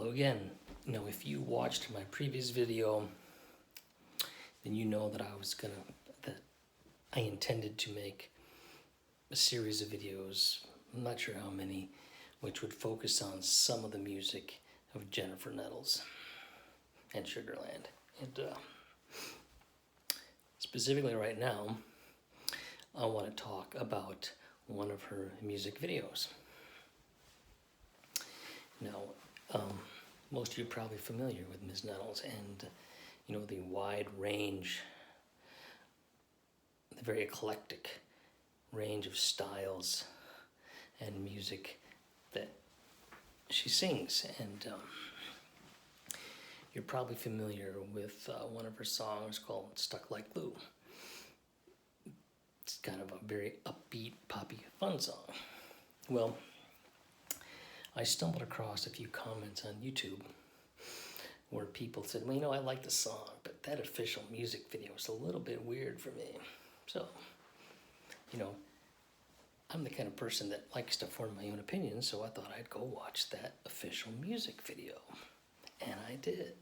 Hello again. Now, if you watched my previous video, then you know that I intended to make a series of videos, I'm not sure how many, which would focus on some of the music of Jennifer Nettles and Sugarland. And specifically right now, I want to talk about one of her music videos. Now, most of you are probably familiar with Ms. Nettles and, the wide range, the very eclectic range of styles and music that she sings. And you're probably familiar with one of her songs called Stuck Like Glue. It's kind of a very upbeat, poppy, fun song. Well, I stumbled across a few comments on YouTube where people said, well, I like the song, but that official music video is a little bit weird for me. So, I'm the kind of person that likes to form my own opinion, so I thought I'd go watch that official music video. And I did.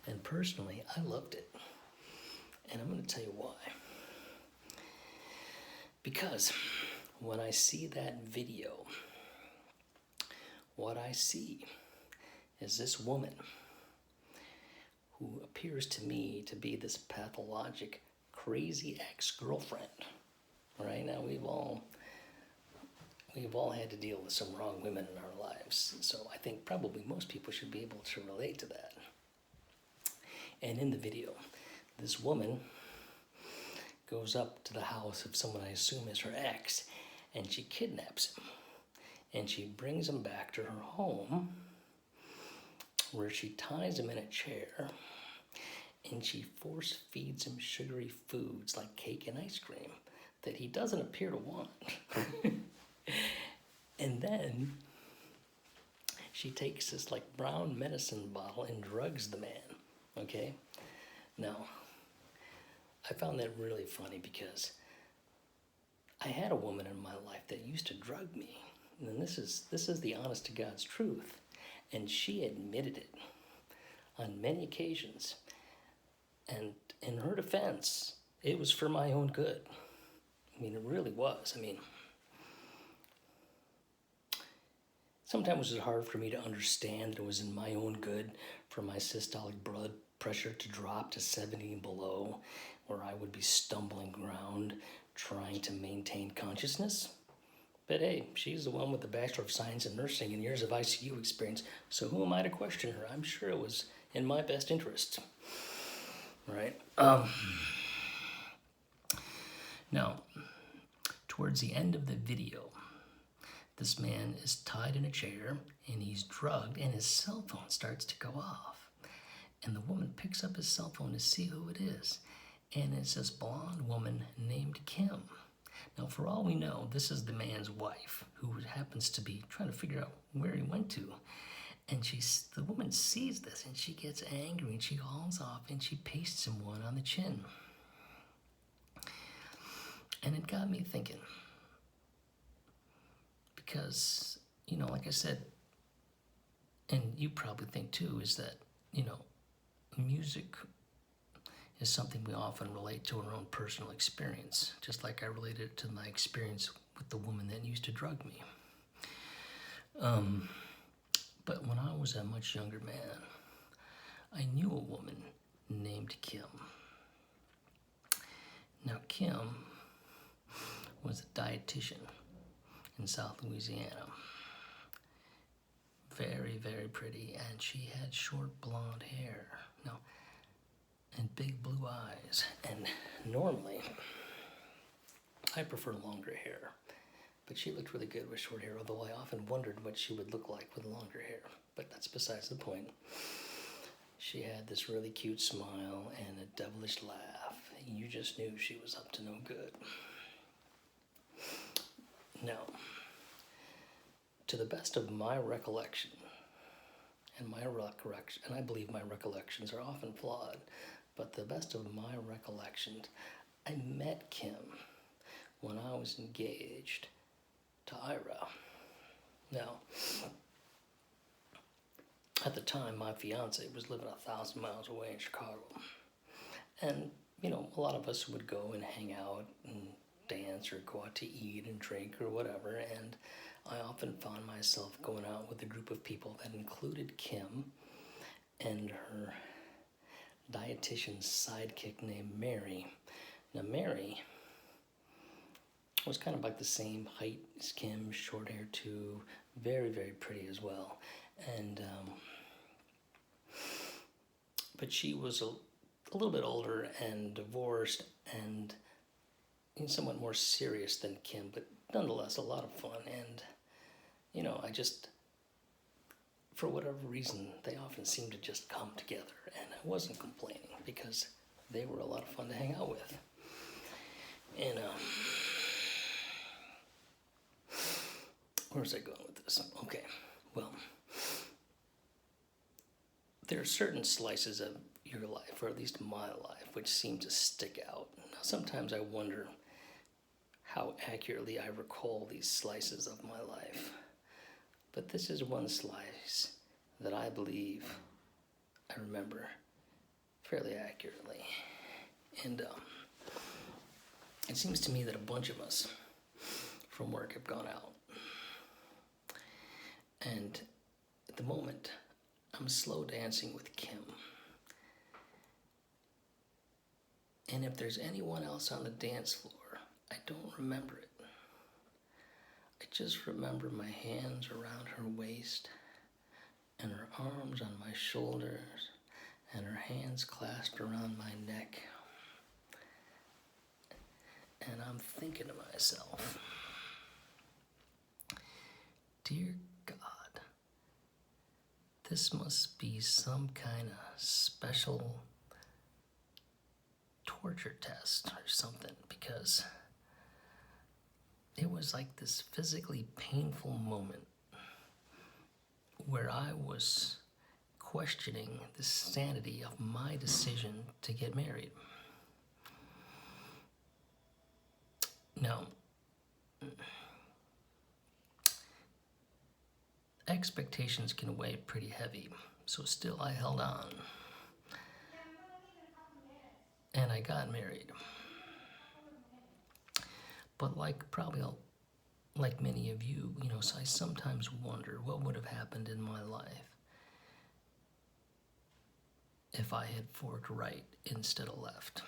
And personally, I loved it. And I'm going to tell you why. Because when I see that video, what I see is this woman who appears to me to be this pathologic, crazy ex-girlfriend. Right now, we've all had to deal with some wrong women in our lives. So I think probably most people should be able to relate to that. And in the video, this woman goes up to the house of someone I assume is her ex, and she kidnaps him. And she brings him back to her home, where she ties him in a chair, and she force feeds him sugary foods like cake and ice cream that he doesn't appear to want. And then she takes this brown medicine bottle and drugs the man, okay? Now, I found that really funny because I had a woman in my life that used to drug me. And this is the honest to God's truth. And she admitted it on many occasions. And in her defense, it was for my own good. It really was. Sometimes it was hard for me to understand that it was in my own good for my systolic blood pressure to drop to 70 and below, where I would be stumbling around trying to maintain consciousness. But hey, she's the one with the Bachelor of Science in Nursing and years of ICU experience, so who am I to question her? I'm sure it was in my best interest. Right? Now, towards the end of the video, this man is tied in a chair, and he's drugged, and his cell phone starts to go off. And the woman picks up his cell phone to see who it is, and it's this blonde woman named Kim. Now, for all we know, this is the man's wife, who happens to be trying to figure out where he went to. And the woman sees this, and she gets angry, and she hauls off, and she pastes him one on the chin. And it got me thinking. Because, like I said, and you probably think too, is that, music is something we often relate to our own personal experience, just like I related it to my experience with the woman that used to drug me. But when I was a much younger man, I knew a woman named Kim. Now, Kim was a dietitian in South Louisiana. Very, very pretty, and she had short blonde hair. Now, and big blue eyes. And normally, I prefer longer hair. But she looked really good with short hair, although I often wondered what she would look like with longer hair. But that's besides the point. She had this really cute smile and a devilish laugh. And you just knew she was up to no good. Now, to the best of my recollection, and I believe my recollections are often flawed, but the best of my recollections, I met Kim when I was engaged to Ira. Now, at the time, my fiance was living 1,000 miles away in Chicago. And, you know, a lot of us would go and hang out and dance or go out to eat and drink or whatever. And I often found myself going out with a group of people that included Kim and her dietitian sidekick named Mary. Now, Mary was kind of like the same height as Kim, short hair too, very, very pretty as well. And, but she was a little bit older and divorced and somewhat more serious than Kim, but nonetheless a lot of fun. And, you know, I just, for whatever reason, they often seemed to just come together. And I wasn't complaining because they were a lot of fun to hang out with. And, where's I going with this? Okay, well, there are certain slices of your life, or at least my life, which seem to stick out. Now, sometimes I wonder how accurately I recall these slices of my life. But this is one slice that I believe I remember fairly accurately. And it seems to me that a bunch of us from work have gone out. And at the moment, I'm slow dancing with Kim. And if there's anyone else on the dance floor, I don't remember it. I just remember my hands around her waist and her arms on my shoulders and her hands clasped around my neck. And I'm thinking to myself, dear God, this must be some kind of special torture test or something, because it was like this physically painful moment where I was questioning the sanity of my decision to get married. Now, expectations can weigh pretty heavy, so still I held on. And I got married. But like many of you, so I sometimes wonder what would have happened in my life if I had forked right instead of left.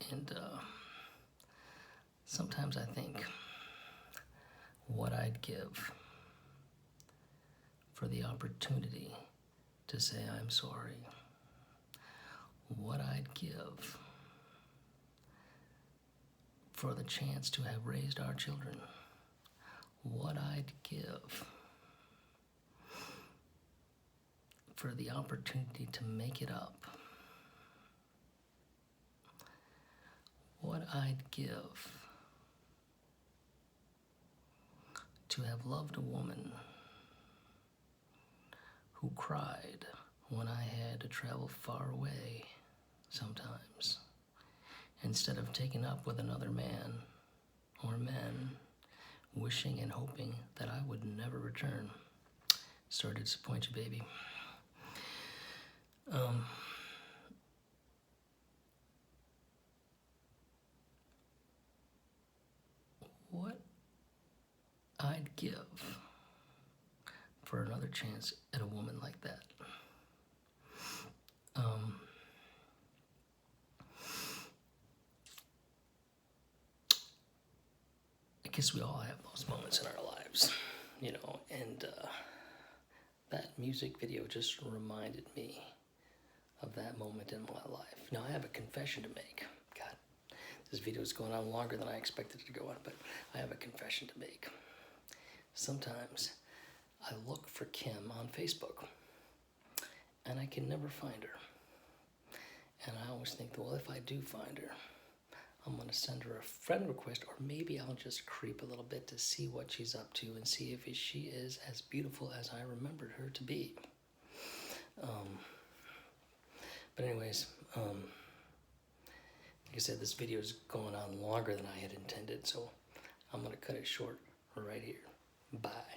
And sometimes I think what I'd give for the opportunity to say I'm sorry. What I'd give for the chance to have raised our children. What I'd give for the opportunity to make it up. What I'd give to have loved a woman who cried when I had to travel far away sometimes, instead of taking up with another man or men, wishing and hoping that I would never return. Sorry to disappoint you, baby. What I'd give for another chance at a woman like that. I guess we all have those moments in our lives, and that music video just reminded me of that moment in my life. Now, I have a confession to make. God, this video is going on longer than I expected it to go on, but I have a confession to make. Sometimes I look for Kim on Facebook, and I can never find her. And I always think, well, if I do find her, I'm going to send her a friend request, or maybe I'll just creep a little bit to see what she's up to and see if she is as beautiful as I remembered her to be. But anyways, like I said, this video is going on longer than I had intended, so I'm going to cut it short right here. Bye.